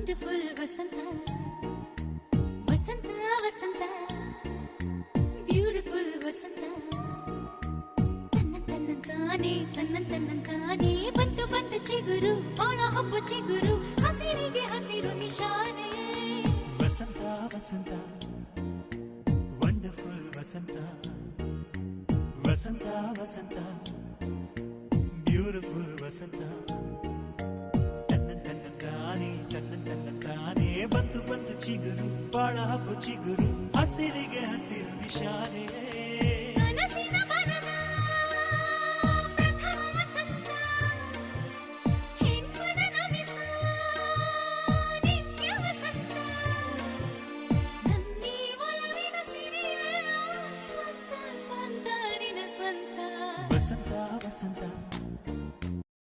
wonderful ವಸಂತ ವಸಂತ ವಸಂತ beautiful ವಸಂತ ತನ್ನಂತಾನೆ ಬಂತು ಬಂತು ಚಿಗುರು ಒಳ ಹಬ್ಬ ಚಿಗುರು ಹಸಿರಿಗೆ ಹಸಿರು ನಿಶಾನೆ ವಸಂತ ವಸಂತ ವಂಡರ್ಫುಲ್ ವಸಂತ ವಸಂತ ವಸಂತ ಬ್ಯೂಟಿಫುಲ್ ವಸಂತ ತನ್ನಂತಾನೆ ಬಂತು ಬಂತು ಚಿಗುರು ಬಾಳ ಹಬ್ಬ ಚಿಗುರು ಹಸಿರಿಗೆ ಹಸಿರು ನಿಶಾನೆ